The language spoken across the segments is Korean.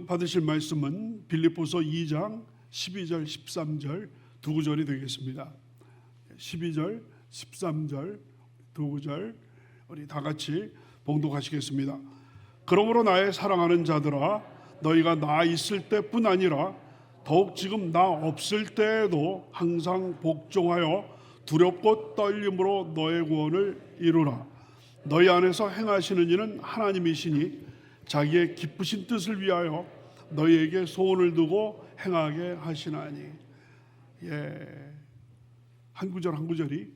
받으실 말씀은 빌립보서 2장 12절 13절 두 구절이 되겠습니다. 12절 13절 두 구절 우리 다 같이 봉독하시겠습니다. 그러므로 나의 사랑하는 자들아, 너희가 나 있을 때뿐 아니라 더욱 지금 나 없을 때에도 항상 복종하여 두렵고 떨림으로 너의 구원을 이루라. 너희 안에서 행하시는 이는 하나님이시니 자기의 기쁘신 뜻을 위하여 너희에게 소원을 두고 행하게 하시나니. 한 구절 한 구절이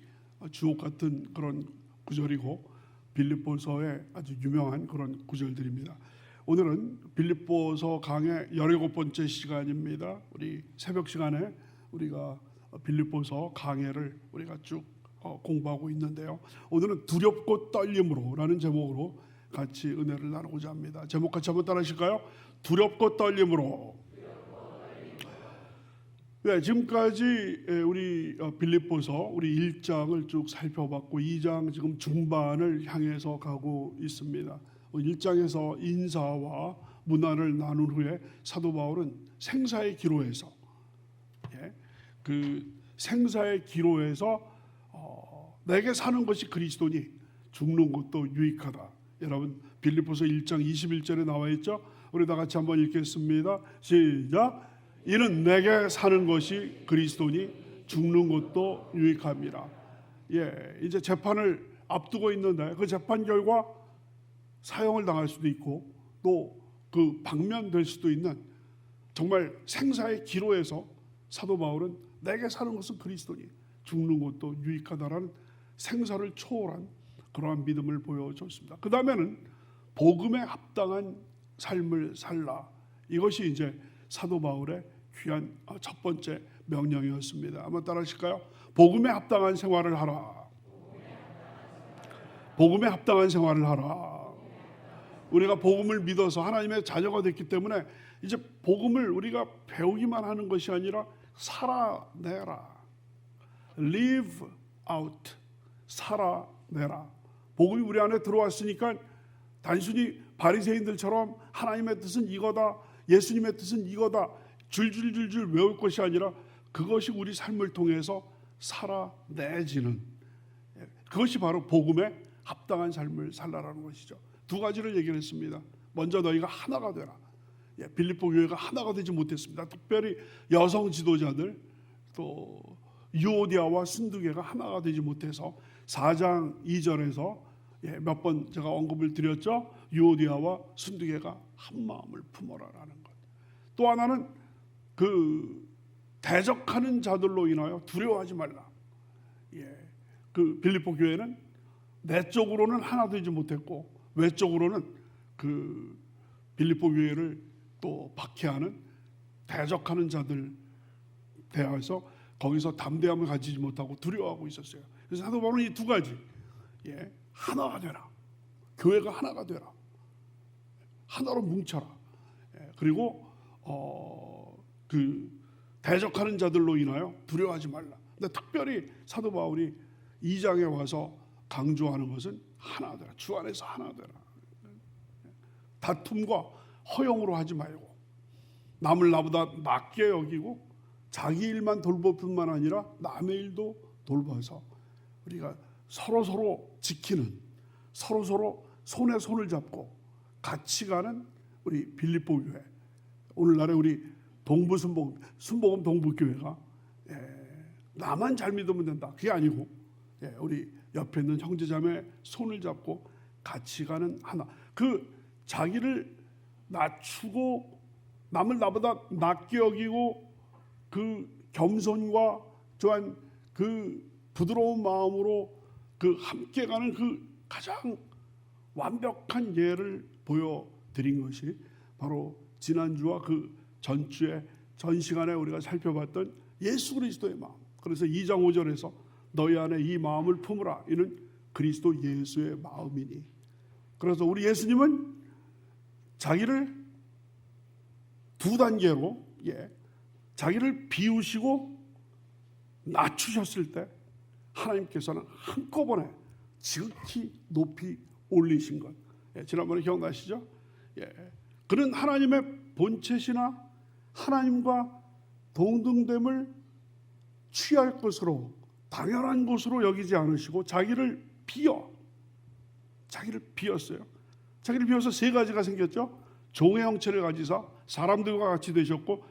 주옥 같은 그런 구절이고 빌립보서의 아주 유명한 그런 구절들입니다. 오늘은 빌립보서 강의 17번째 시간입니다. 우리 새벽 시간에 우리가 빌립보서 강해를 우리가 쭉 공부하고 있는데요. 오늘은 두렵고 떨림으로 라는 제목으로 같이 은혜를 나누고자 합니다. 제목 같이 한번 따라 하실까요? 두렵고 떨림으로. 지금까지 우리 빌립보서 우리 1장을 쭉 살펴봤고 2장 지금 중반을 향해서 가고 있습니다. 1장에서 인사와 문안을 나눈 후에 사도 바울은 생사의 기로에서 그 생사의 기로에서 내게 사는 것이 그리스도니 죽는 것도 유익하다. 여러분 빌립보서 1장 21절에 나와 있죠. 우리 다 같이 한번 읽겠습니다. 시작. 이는 내게 사는 것이 그리스도니 죽는 것도 유익합니다. 이제 재판을 앞두고 있는데 그 재판 결과 사형을 당할 수도 있고 또 그 방면될 수도 있는 정말 생사의 기로에서 사도 바울은 내게 사는 것은 그리스도니 죽는 것도 유익하다라는 생사를 초월한 그러한 믿음을 보여줬습니다. 그 다음에는 복음에 합당한 삶을 살라. 이것이 이제 사도 바울의 귀한 첫 번째 명령이었습니다. 한번 따라하실까요? 복음에 합당한 생활을 하라. 복음에 합당한 생활을 하라. 우리가 복음을 믿어서 하나님의 자녀가 됐기 때문에 이제 복음을 우리가 배우기만 하는 것이 아니라 살아내라. Live out. 살아내라. 복음이 우리 안에 들어왔으니까 단순히 바리새인들처럼 하나님의 뜻은 이거다, 예수님의 뜻은 이거다 줄줄줄줄 외울 것이 아니라 그것이 우리 삶을 통해서 살아내지는, 그것이 바로 복음에 합당한 삶을 살라라는 것이죠. 두 가지를 얘기를 했습니다. 먼저 너희가 하나가 되라. 빌립보 교회가 하나가 되지 못했습니다. 특별히 여성 지도자들 또 유오디아와 순두개가 하나가 되지 못해서 4장 2절에서 몇 번 제가 언급을 드렸죠. 유오디아와 순두개가 한 마음을 품어라라는 것. 또 하나는 그 대적하는 자들로 인하여 두려워하지 말라. 그 빌립보 교회는 내적으로는 하나 되지 못했고 외적으로는 그 빌립보 교회를 또 박해하는 대적하는 자들 대하여서 거기서 담대함을 가지지 못하고 두려워하고 있었어요. 그래서 사도 바울은 이 두 가지, 하나가 되라, 교회가 하나가 되라, 하나로 뭉쳐라, 그리고 그 대적하는 자들로 인하여 두려워하지 말라. 근데 특별히 사도 바울이 2장에 와서 강조하는 것은 하나 되라. 주 안에서 하나 되라. 다툼과 허용으로 하지 말고 남을 나보다 낮게 여기고 자기 일만 돌볼 뿐만 아니라 남의 일도 돌봐서 우리가 서로 지키는, 서로 손에 손을 잡고 같이 가는 우리 빌립보 교회. 오늘날에 우리 순복음 동부교회가 나만 잘 믿으면 된다. 그게 아니고 우리 옆에 있는 형제자매 손을 잡고 같이 가는 하나. 그 자기를 낮추고 남을 나보다 낮게 여기고 그 겸손과 또한 그 부드러운 마음으로 그 함께 가는 그 가장 완벽한 예를 보여드린 것이 바로 지난주와 그 전주에 전 시간에 우리가 살펴봤던 예수 그리스도의 마음. 그래서 2장 5절에서 너희 안에 이 마음을 품으라. 이는 그리스도 예수의 마음이니. 그래서 우리 예수님은 자기를 두 단계로 자기를 비우시고 낮추셨을 때 하나님께서는 한꺼번에 지극히 높이 올리신 것. 지난번에 기억나시죠? 그는 하나님의 본체시나 하나님과 동등됨을 취할 것으로 당연한 것으로 여기지 않으시고 자기를 비었어요. 자기를 비워서 세 가지가 생겼죠. 종의 형체를 가지사 사람들과 같이 되셨고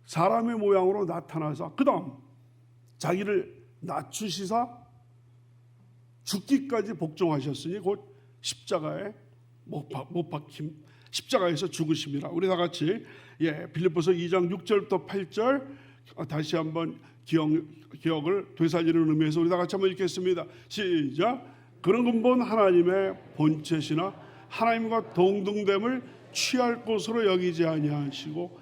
사람의 모양으로 나타나사 그 다음 자기를 낮추시사 죽기까지 복종하셨으니 곧 십자가에 못 박힘 십자가에서 죽으심이라. 우리 다 같이 빌립보서 2장 6절부터 8절 다시 한번 기억을 되살리는 의미에서 우리 다 같이 한번 읽겠습니다. 시작. 그런 근본 하나님의 본체시나 하나님과 동등됨을 취할 것으로 여기지 아니하시고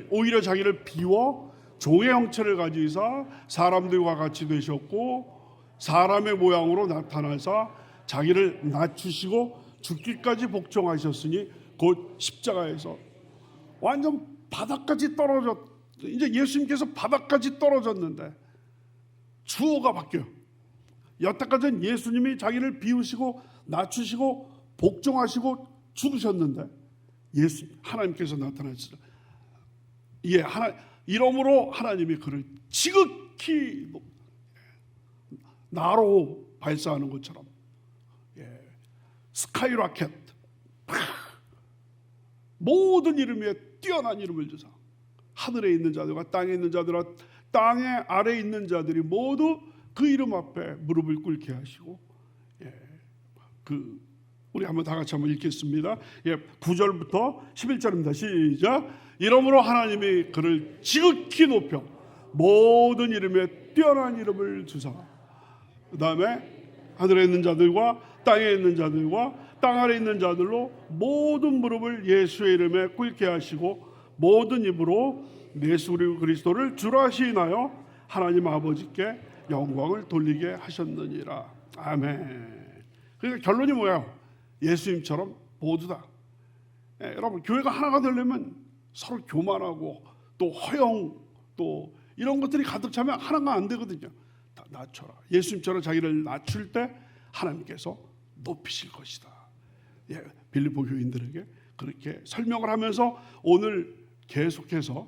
오히려 자기를 비워 종의 형체를 가지사 사람들과 같이 되셨고 사람의 모양으로 나타나사 자기를 낮추시고 죽기까지 복종하셨으니 곧 십자가에서 완전 바닥까지 이제 예수님께서 바닥까지 떨어졌는데 주어가 바뀌어요. 여태까지는 예수님이 자기를 비우시고 낮추시고 복종하시고 죽으셨는데 하나님께서 나타나시죠. 이러므로 하나님이 그를 지극히 나로 발사하는 것처럼 스카이라켓 모든 이름 위에 뛰어난 이름을 주사 하늘에 있는 자들과 땅에 있는 자들과 땅의 아래에 있는 자들이 모두 그 이름 앞에 무릎을 꿇게 하시고 우리 한번 다 같이 한번 읽겠습니다. 9절부터 11절입니다. 시작. 이러므로 하나님이 그를 지극히 높여 모든 이름에 뛰어난 이름을 주사 그 다음에 하늘에 있는 자들과 땅에 있는 자들과 땅 아래에 있는 자들로 모든 무릎을 예수의 이름에 꿇게 하시고 모든 입으로 예수 그리스도를 주라 시인하여 하나님 아버지께 영광을 돌리게 하셨느니라. 아멘. 그러니까 결론이 뭐예요? 예수님처럼 모두 다 여러분 교회가 하나가 되려면 서로 교만하고 또 허영 또 이런 것들이 가득 차면 하나가 안 되거든요. 다 낮춰라. 예수님처럼 자기를 낮출 때 하나님께서 높이실 것이다. 빌립보 교인들에게 그렇게 설명을 하면서 오늘 계속해서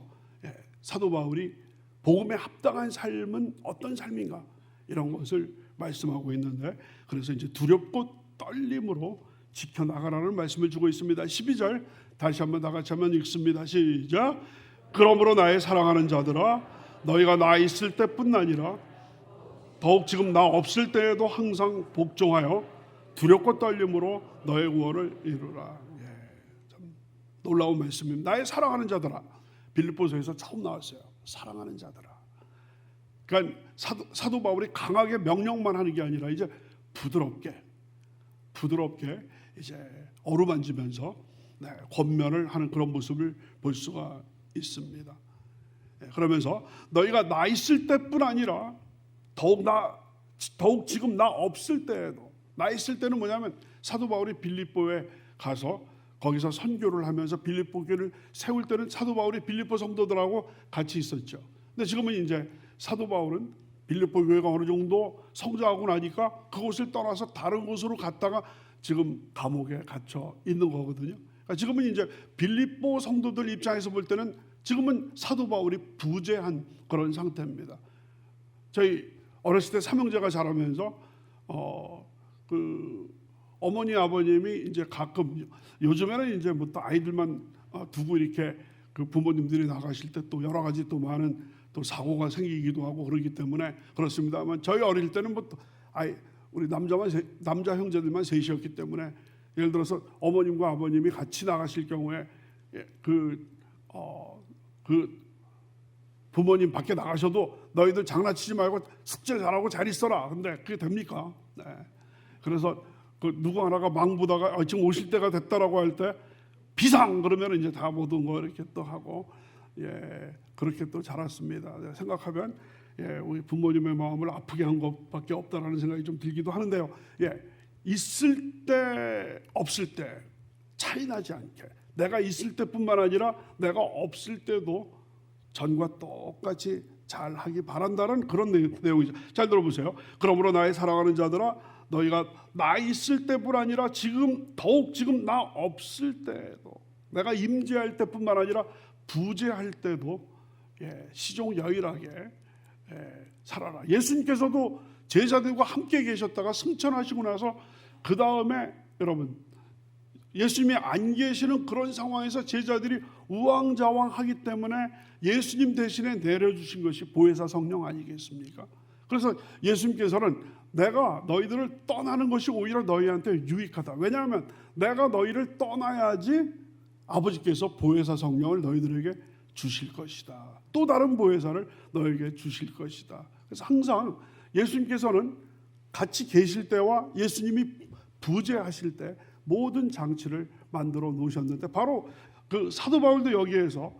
사도 바울이 복음에 합당한 삶은 어떤 삶인가 이런 것을 말씀하고 있는데 그래서 이제 두렵고 떨림으로 지켜나가라는 말씀을 주고 있습니다. 12절 다시 한번 다 같이 한번 읽습니다. 시작. 그러므로 나의 사랑하는 자들아 너희가 나 있을 때뿐 아니라 더욱 지금 나 없을 때에도 항상 복종하여 두렵고 떨림으로 너의 구원을 이루라. 참 놀라운 말씀입니다. 나의 사랑하는 자들아. 빌립보서에서 처음 나왔어요. 사랑하는 자들아. 그러니까 사도 바울이 강하게 명령만 하는 게 아니라 이제 부드럽게 이제 어루만지면서 권면을 하는 그런 모습을 볼 수가 있습니다. 그러면서 너희가 나 있을 때뿐 아니라 더욱 지금 나 없을 때에도 나 있을 때는 뭐냐면 사도 바울이 빌립보에 가서 거기서 선교를 하면서 빌립보 교회를 세울 때는 사도 바울이 빌립보 성도들하고 같이 있었죠. 근데 지금은 이제 사도 바울은 빌립보 교회가 어느 정도 성장하고 나니까 그곳을 떠나서 다른 곳으로 갔다가 지금 감옥에 갇혀 있는 거거든요. 그러니까 지금은 이제 빌립보 성도들 입장에서 볼 때는 지금은 사도 바울이 부재한 그런 상태입니다. 저희 어렸을 때 삼형제가 자라면서 어머니 아버님이 이제 가끔 요즘에는 이제 뭐 또 아이들만 두고 이렇게 그 부모님들이 나가실 때 또 여러 가지 또 많은 또 사고가 생기기도 하고 그러기 때문에 그렇습니다만 저희 어릴 때는 뭐 우리 남자 형제들만 셋이었기 때문에 예를 들어서 어머님과 아버님이 같이 나가실 경우에 그 부모님 밖에 나가셔도 너희들 장난치지 말고 숙제 잘하고 잘 있어라. 근데 그게 됩니까? 네. 그래서 그 누구 하나가 망 보다가 지금 오실 때가 됐다라고 할 때 비상 그러면 이제 다 모든 거 이렇게 또 하고 그렇게 또 자랐습니다. 생각하면 우리 부모님의 마음을 아프게 한 것밖에 없다라는 생각이 좀 들기도 하는데요. 있을 때 없을 때 차이 나지 않게 내가 있을 때뿐만 아니라 내가 없을 때도 전과 똑같이 잘 하기 바란다는 그런 내용이죠. 잘 들어보세요. 그러므로 나의 사랑하는 자들아 너희가 나 있을 때뿐 아니라 더욱 지금 나 없을 때도 내가 임재할 때뿐만 아니라 부재할 때도 시종여일하게 살아라. 예수님께서도 제자들과 함께 계셨다가 승천하시고 나서 그 다음에 여러분 예수님이 안 계시는 그런 상황에서 제자들이 우왕좌왕하기 때문에 예수님 대신에 내려주신 것이 보혜사 성령 아니겠습니까? 그래서 예수님께서는 내가 너희들을 떠나는 것이 오히려 너희한테 유익하다. 왜냐하면 내가 너희를 떠나야지 아버지께서 보혜사 성령을 너희들에게 주실 것이다. 또 다른 보혜사를 너에게 주실 것이다. 그래서 항상 예수님께서는 같이 계실 때와 예수님이 부재하실 때 모든 장치를 만들어 놓으셨는데 바로 그 사도 바울도 여기에서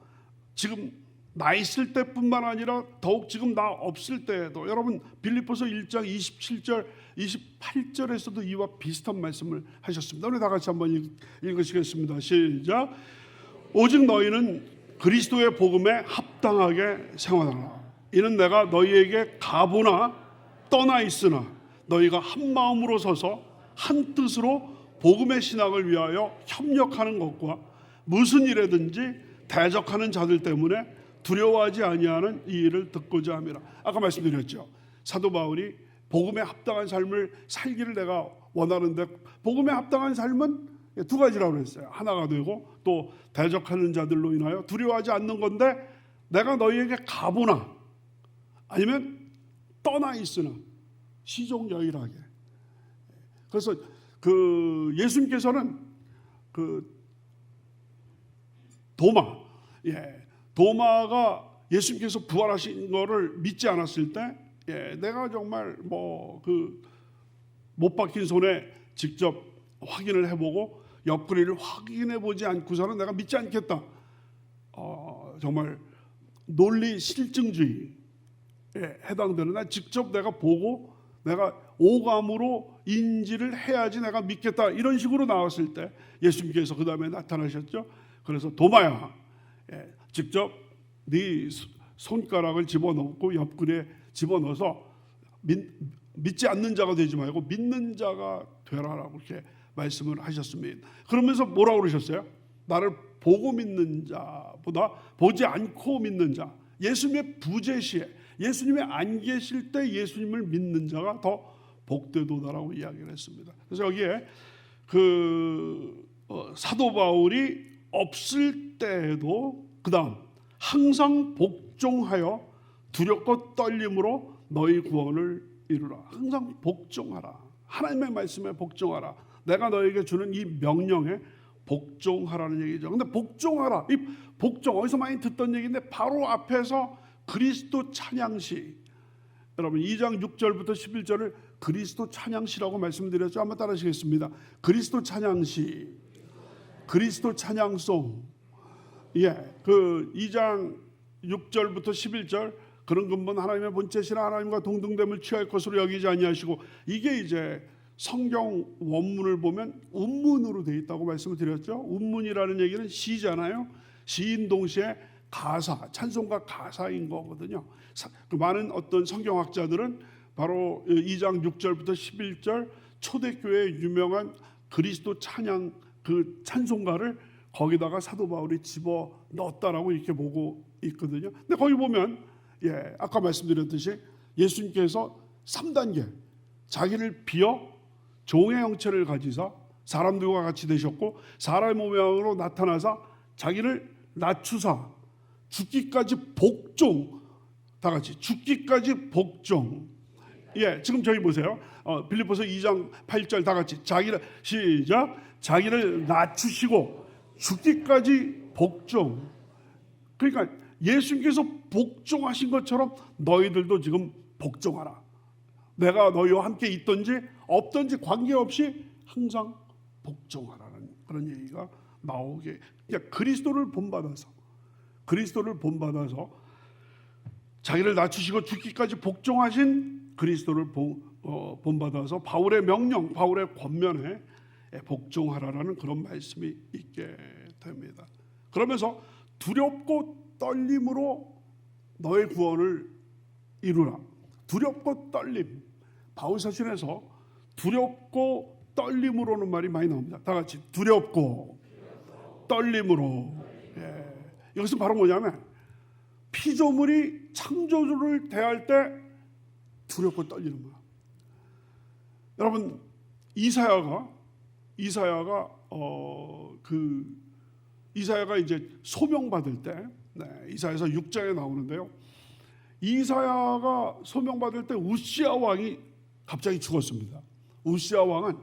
지금 나 있을 때뿐만 아니라 더욱 지금 나 없을 때에도 여러분 빌립보서 1장 27절 28절에서도 이와 비슷한 말씀을 하셨습니다. 우리 다 같이 한번 읽으시겠습니다. 시작. 오직 너희는 그리스도의 복음에 합당하게 생활하라. 이는 내가 너희에게 가보나 떠나 있으나 너희가 한 마음으로 서서 한 뜻으로 복음의 신학을 위하여 협력하는 것과 무슨 일에든지 대적하는 자들 때문에 두려워하지 아니하는 이 일을 듣고자 함이라. 아까 말씀드렸죠. 사도 바울이 복음에 합당한 삶을 살기를 내가 원하는데 복음에 합당한 삶은 두 가지라고 했어요. 하나가 되고 또 대적하는 자들로 인하여 두려워하지 않는 건데 내가 너희에게 가보나 아니면 떠나 있으나 시종여일하게. 그래서 그 예수님께서는 그 도마가 예수님께서 부활하신 거를 믿지 않았을 때 내가 정말 뭐 그 못 박힌 손에 직접 확인을 해보고 옆구리를 확인해 보지 않고서는 내가 믿지 않겠다. 정말 논리 실증주의에 해당되는 난 직접 내가 보고 내가 오감으로 인지를 해야지 내가 믿겠다. 이런 식으로 나왔을 때 예수님께서 그 다음에 나타나셨죠. 그래서 도마야 직접 네 손가락을 집어넣고 옆구리에 집어넣어서 믿지 않는 자가 되지 말고 믿는 자가 되라라고 이렇게 말씀을 하셨습니다. 그러면서 뭐라고 그러셨어요? 나를 보고 믿는 자보다 보지 않고 믿는 자. 예수님의 부재시에 예수님이 안 계실 때 예수님을 믿는 자가 더 복되도다라고 이야기를 했습니다. 그래서 여기에 사도 바울이 없을 때에도 그다음 항상 복종하여 두렵고 떨림으로 너희 구원을 이루라. 항상 복종하라. 하나님의 말씀에 복종하라. 내가 너에게 주는 이 명령에 복종하라는 얘기죠. 근데 복종하라. 이 복종 어디서 많이 듣던 얘기인데 바로 앞에서 그리스도 찬양시 여러분 2장 6절부터 11절을 그리스도 찬양시라고 말씀드렸죠. 한번 따라하시겠습니다. 그리스도 찬양시, 그리스도 찬양송. 그 2장 6절부터 11절 그런 근본 하나님의 본체시나 하나님과 동등됨을 취할 것으로 여기지 아니하시고 이게 이제 성경 원문을 보면 운문으로 되어 있다고 말씀을 드렸죠. 운문이라는 얘기는 시잖아요. 시인 동시에 가사, 찬송가 가사인 거거든요. 그 많은 어떤 성경학자들은 바로 2장 6절부터 11절 초대교회의 유명한 그리스도 찬양 그 찬송가를 거기다가 사도 바울이 집어 넣었다라고 이렇게 보고 있거든요. 근데 거기 보면 아까 말씀드렸듯이 예수님께서 3단계 자기를 비어 종의 형체를 가지사 사람들과 같이 되셨고 사람의 모양으로 나타나사 자기를 낮추사 죽기까지 복종 다 같이 죽기까지 복종. 지금 저희 보세요. 빌립보서 2장 8절 다 같이 자기를 시작 자기를 낮추시고 죽기까지 복종. 그러니까 예수님께서 복종하신 것처럼 너희들도 지금 복종하라. 내가 너희와 함께 있든지 없든지 관계없이 항상 복종하라는 그런 얘기가 나오게. 그러니까 그리스도를 본받아서 자기를 낮추시고 죽기까지 복종하신 그리스도를 본받아서 바울의 명령, 바울의 권면에 복종하라라는 그런 말씀이 있게 됩니다. 그러면서 두렵고 떨림으로 너의 구원을 이루라. 두렵고 떨림. 바울서신에서 두렵고 떨림으로는 말이 많이 나옵니다. 다 같이 두렵고 떨림으로. 이것은 바로 뭐냐면 피조물이 창조주를 대할 때 두렵고 떨리는 거야. 여러분 이사야가 이제 소명받을 때, 이사야서 6장에 나오는데요. 이사야가 소명받을 때 우시야 왕이 갑자기 죽었습니다. 우시야 왕은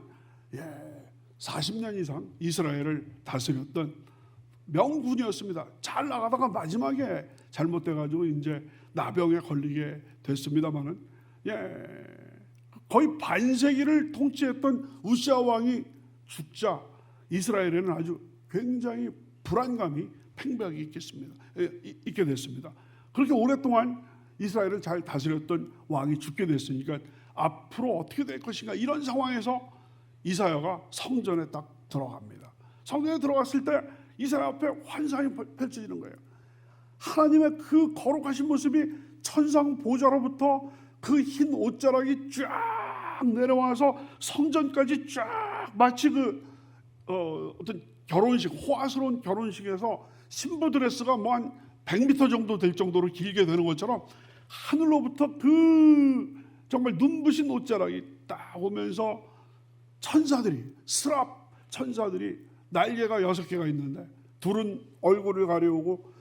40년 이상 이스라엘을 다스렸던 명군이었습니다. 잘 나가다가 마지막에 잘못돼가지고 이제 나병에 걸리게 됐습니다만은 거의 반세기를 통치했던 우시야 왕이 죽자 이스라엘에는 아주 굉장히 불안감이 팽배하게 있게 됐습니다. 그렇게 오랫동안 이스라엘을 잘 다스렸던 왕이 죽게 됐으니까 앞으로 어떻게 될 것인가 이런 상황에서 이사야가 성전에 딱 들어갑니다. 성전에 들어갔을 때 이사야 앞에 환상이 펼쳐지는 거예요. 하나님의 그 거룩하신 모습이 천상 보좌로부터 그 흰 옷자락이 쫙 내려와서 성전까지 쫙 마치 어떤 결혼식, 호화스러운 결혼식에서 신부 드레스가 뭐 한 100m 정도 될 정도로 길게 되는 것처럼 하늘로부터 그 정말 눈부신 옷자락이 딱 오면서 스랍 천사들이 날개가 6개가 있는데 둘은 얼굴을 가려오고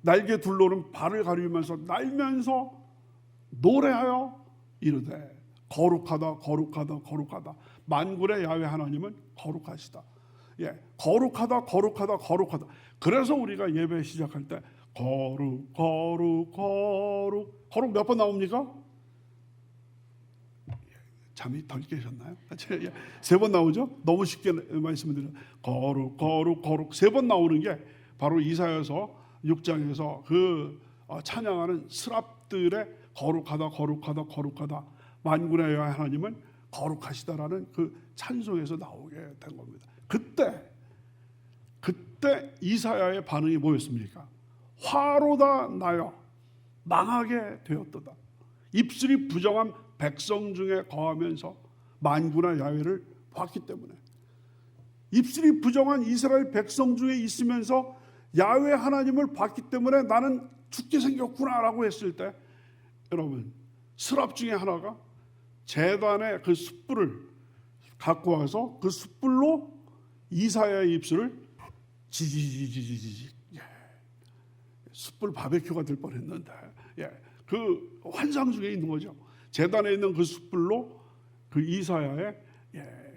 날개 둘로는 발을 가리면서 날면서 노래하여 이르되 거룩하다 거룩하다 거룩하다 만군의 야훼 하나님은 거룩하시다. 거룩하다 거룩하다 거룩하다. 그래서 우리가 예배 시작할 때 거룩 거룩 거룩 거룩 몇 번 나옵니까? 잠이 덜 깨셨나요? 3번 나오죠? 너무 쉽게 말씀을 드려요. 거룩 거룩 거룩 3번 나오는 게 바로 이사야서 6장에서 그 찬양하는 스랍들의 거룩하다 거룩하다 거룩하다 만군의 야훼 하나님은 거룩하시다라는 그 찬송에서 나오게 된 겁니다. 그때 이사야의 반응이 뭐였습니까? 화로다 나여 망하게 되었도다. 입술이 부정한 백성 중에 거하면서 만군의 야훼를 봤기 때문에, 입술이 부정한 이스라엘 백성 중에 있으면서 야훼 하나님을 봤기 때문에 나는 죽게 생겼구나라고 했을 때, 여러분 스랍 중에 하나가 제단의 그 숯불을 갖고 와서 그 숯불로 이사야의 입술을 지지지지지지 숯불 바베큐가 될 뻔했는데 그 환상 중에 있는 거죠. 제단에 있는 그 숯불로 그 이사야의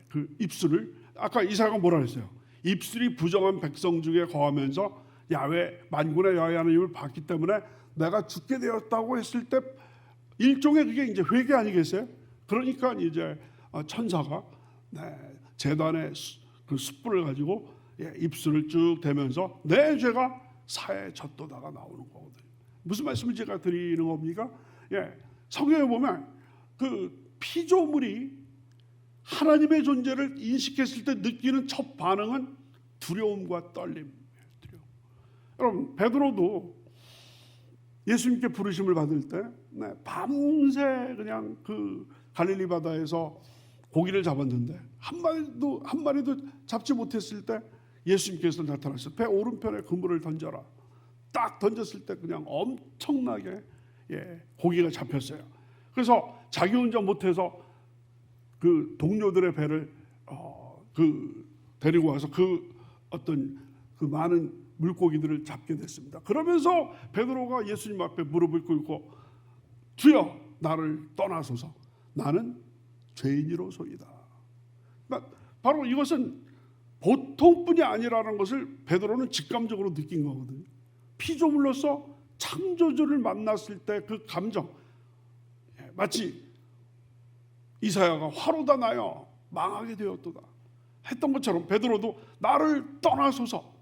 그 입술을, 아까 이사야가 뭐라 그랬어요? 입술이 부정한 백성 중에 거하면서 만군의 야훼 하나님을 봤기 때문에 내가 죽게 되었다고 했을 때 일종의 그게 이제 회개 아니겠어요? 그러니까 이제 천사가 제단의 그 숯불을 가지고 입술을 쭉 대면서 내 죄가 사해졌도다가 나오는 거거든요. 무슨 말씀을 제가 드리는 겁니까? 성경에 보면 그 피조물이 하나님의 존재를 인식했을 때 느끼는 첫 반응은 두려움과 떨림. 여러분 베드로도 예수님께 부르심을 받을 때 밤새 그냥 그 갈릴리 바다에서 고기를 잡았는데 한 마리도 잡지 못했을 때 예수님께서 나타나셔서 배 오른편에 그물을 던져라. 딱 던졌을 때 그냥 엄청나게 고기가 잡혔어요. 그래서 자기 혼자 못해서 그 동료들의 배를 데리고 와서 그 많은 물고기들을 잡게 됐습니다. 그러면서 베드로가 예수님 앞에 무릎을 꿇고 주여 나를 떠나소서 나는 죄인이로소이다. 바로 이것은 보통뿐이 아니라는 것을 베드로는 직감적으로 느낀 거거든요. 피조물로서 창조주를 만났을 때 그 감정, 마치 이사야가 화로다 나여 망하게 되었도다 했던 것처럼 베드로도 나를 떠나소서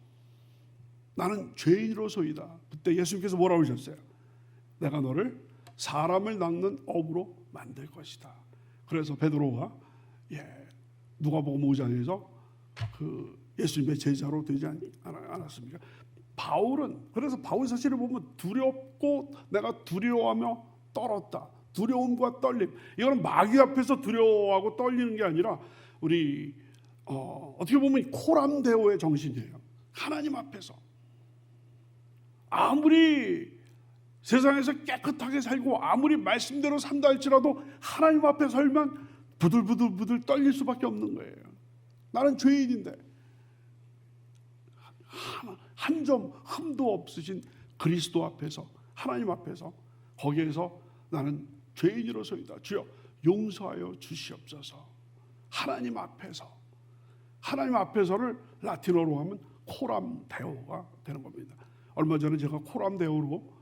나는 죄인으로소이다. 그때 예수님께서 뭐라고 하셨어요? 내가 너를 사람을 낚는 어부로 만들 것이다. 그래서 베드로가 누가복음 5장에서 그 예수님의 제자로 되지 않았습니까? 그래서 바울 사실을 보면 두렵고 내가 두려워하며 떨었다. 두려움과 떨림. 이거는 마귀 앞에서 두려워하고 떨리는 게 아니라 우리 어떻게 보면 코람데오의 정신이에요. 하나님 앞에서 아무리 세상에서 깨끗하게 살고 아무리 말씀대로 산다 할지라도 하나님 앞에 설면 부들부들 떨릴 수밖에 없는 거예요. 나는 죄인인데 한 점 흠도 없으신 그리스도 앞에서, 하나님 앞에서, 거기에서 나는 죄인으로서이다. 주여 용서하여 주시옵소서. 하나님 앞에서, 하나님 앞에서를 라틴어로 하면 코람 데오가 되는 겁니다. 얼마 전에 제가 코람 데오로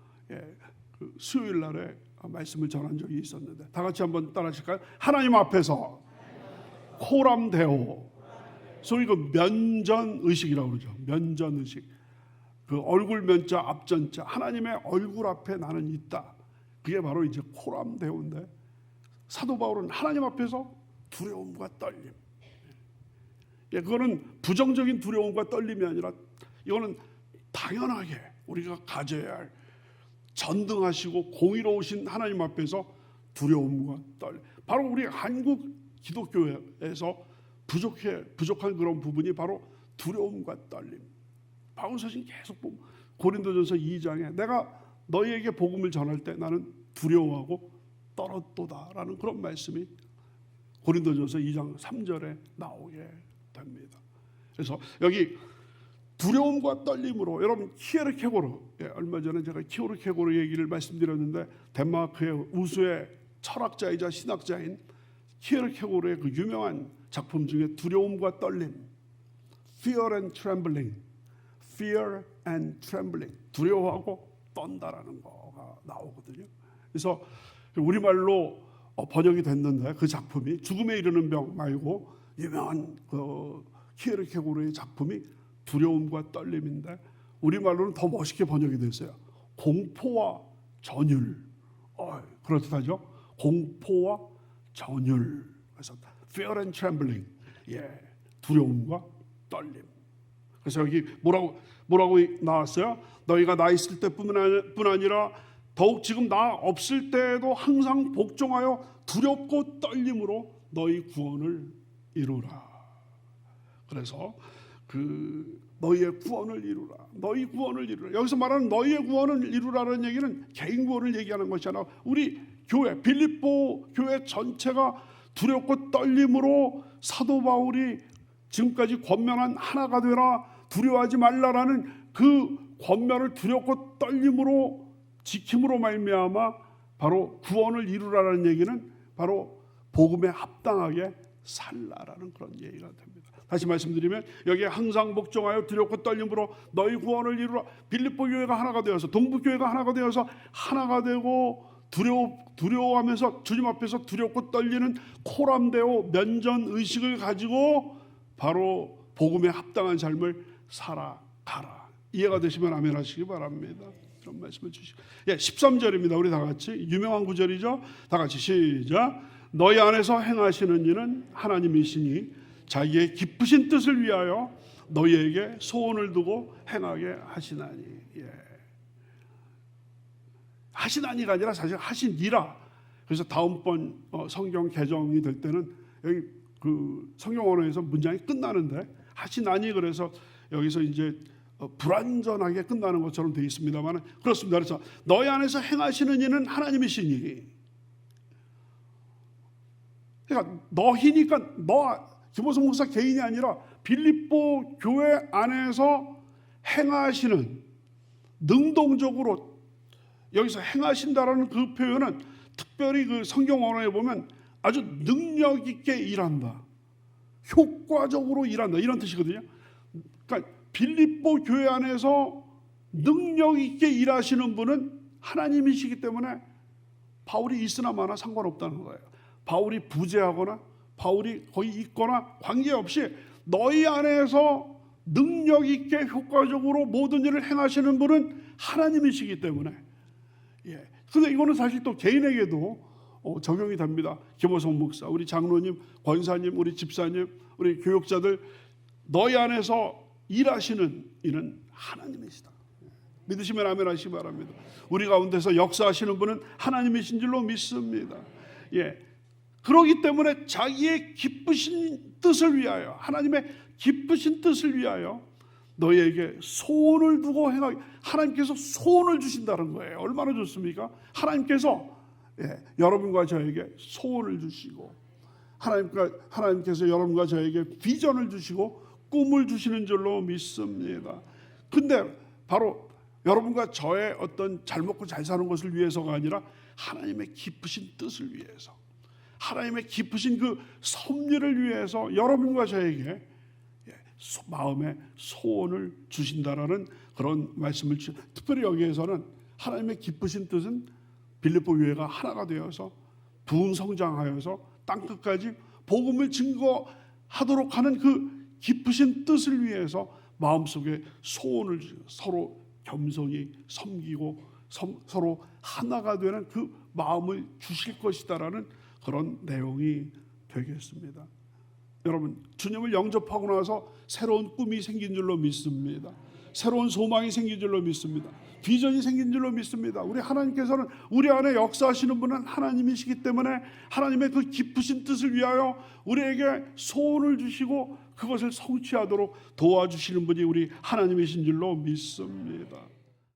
그 수요일 날에 말씀을 전한 적이 있었는데, 다 같이 한번 따라하실까요? 하나님 앞에서 코람 데오. 소위 그 면전 의식이라고 그러죠. 면전 의식. 그 얼굴 면자 앞전자, 하나님의 얼굴 앞에 나는 있다. 그게 바로 이제 코람 데오인데, 사도 바울은 하나님 앞에서 두려움과 떨림. 그거는 부정적인 두려움과 떨림이 아니라 이거는 당연하게 우리가 가져야 할 전등하시고 공의로우신 하나님 앞에서 두려움과 떨림. 바로 우리 한국 기독교에서 부족한 그런 부분이 바로 두려움과 떨림. 바울 서신 계속 보면 고린도전서 2장에 내가 너희에게 복음을 전할 때 나는 두려워하고 떨었도다라는 그런 말씀이 고린도전서 2장 3절에 나오게 됩니다. 그래서 여기 두려움과 떨림으로, 여러분 키에르케고르, 얼마 전에 제가 키에르케고르 얘기를 말씀드렸는데, 덴마크의 우수의 철학자이자 신학자인 키에르케고르의 그 유명한 작품 중에 두려움과 떨림, Fear and Trembling, Fear and Trembling, 두려워하고 떤다라는 거가 나오거든요. 그래서 우리말로 번역이 됐는데, 그 작품이 죽음에 이르는 병 말고 유명한 그 키에르케고르의 작품이 두려움과 떨림인데, 우리말로는 더 멋있게 번역이 됐어요. 공포와 전율. 그렇듯하죠. 공포와 전율. 그래서 Fear and Trembling, 두려움과 떨림. 그래서 여기 뭐라고 나왔어요? 너희가 나 있을 때뿐 아니라 더욱 지금 나 없을 때에도 항상 복종하여 두렵고 떨림으로 너희 구원을 이루라. 그래서 그 너희의 구원을 이루라. 너희 구원을 이루라. 여기서 말하는 너희의 구원을 이루라는 얘기는 개인 구원을 얘기하는 것이 아니라 우리 교회, 빌립보 교회 전체가 두렵고 떨림으로 사도 바울이 지금까지 권면한 하나가 되라, 두려워하지 말라라는 그 권면을 두렵고 떨림으로 지킴으로 말미암아 바로 구원을 이루라는 얘기는 바로 복음에 합당하게 살라라는 그런 얘기가 됩니다. 다시 말씀드리면 여기에 항상 복종하여 두렵고 떨림으로 너희 구원을 이루라. 빌립보 교회가 하나가 되어서, 동부 교회가 하나가 되어서 하나가 되고 두려워하면서 주님 앞에서 두렵고 떨리는 코람데오 면전 의식을 가지고 바로 복음에 합당한 삶을 살아가라. 이해가 되시면 아멘 하시기 바랍니다. 그런 말씀을 주시고 13절입니다. 우리 다 같이, 유명한 구절이죠. 다 같이 시작. 너희 안에서 행하시는 일은 하나님이시니 자기의 기쁘신 뜻을 위하여 너희에게 소원을 두고 행하게 하시나니. 하시나니가 아니라 사실 하시니라. 그래서 다음번 성경 개정이 될 때는 여기 그 성경 언어에서 문장이 끝나는데 하시나니, 그래서 여기서 이제 불완전하게 끝나는 것처럼 되어 있습니다만 그렇습니다. 그래서 너희 안에서 행하시는 이는 하나님이시니. 그러니까 너희니까 김호성 목사 개인이 아니라 빌립보 교회 안에서 행하시는, 능동적으로 여기서 행하신다라는 그 표현은 특별히 그 성경 언어에 보면 아주 능력 있게 일한다, 효과적으로 일한다, 이런 뜻이거든요. 그러니까 빌립보 교회 안에서 능력 있게 일하시는 분은 하나님이시기 때문에 바울이 있으나 마나 상관없다는 거예요. 바울이 부재하거나 바울이 거기 있거나 관계없이 너희 안에서 능력 있게 효과적으로 모든 일을 행하시는 분은 하나님이시기 때문에. 그런데 이거는 사실 또 개인에게도 적용이 됩니다. 김호성 목사, 우리 장로님, 권사님, 우리 집사님, 우리 교육자들, 너희 안에서 일하시는 이는 하나님이시다. 믿으시면 아멘 하시기 바랍니다. 우리 가운데서 역사하시는 분은 하나님이신 줄로 믿습니다. 그러기 때문에 자기의 기쁘신 뜻을 위하여, 하나님의 기쁘신 뜻을 위하여 너희에게 소원을 두고 행하게. 하나님께서 소원을 주신다는 거예요. 얼마나 좋습니까? 하나님께서 여러분과 저에게 소원을 주시고 하나님께서 여러분과 저에게 비전을 주시고 꿈을 주시는 줄로 믿습니다. 근데 바로 여러분과 저의 어떤 잘 먹고 잘 사는 것을 위해서가 아니라 하나님의 깊으신 뜻을 위해서, 하나님의 깊으신 그 섭리를 위해서 여러분과 저에게 마음의 소원을 주신다라는 그런 말씀을 특별히 여기에서는 하나님의 깊으신 뜻은 빌립보 교회가 하나가 되어서 부흥 성장하여서 땅끝까지 복음을 증거하도록 하는 그 깊으신 뜻을 위해서 마음속에 소원을 주시고 서로 겸손히 섬기고 서로 하나가 되는 그 마음을 주실 것이다라는 그런 내용이 되겠습니다. 여러분, 주님을 영접하고 나서 새로운 꿈이 생긴 줄로 믿습니다. 새로운 소망이 생긴 줄로 믿습니다. 비전이 생긴 줄로 믿습니다. 우리 하나님께서는 우리 안에 역사하시는 분은 하나님이시기 때문에 하나님의 그 깊으신 뜻을 위하여 우리에게 소원을 주시고 그것을 성취하도록 도와주시는 분이 우리 하나님이신 줄로 믿습니다.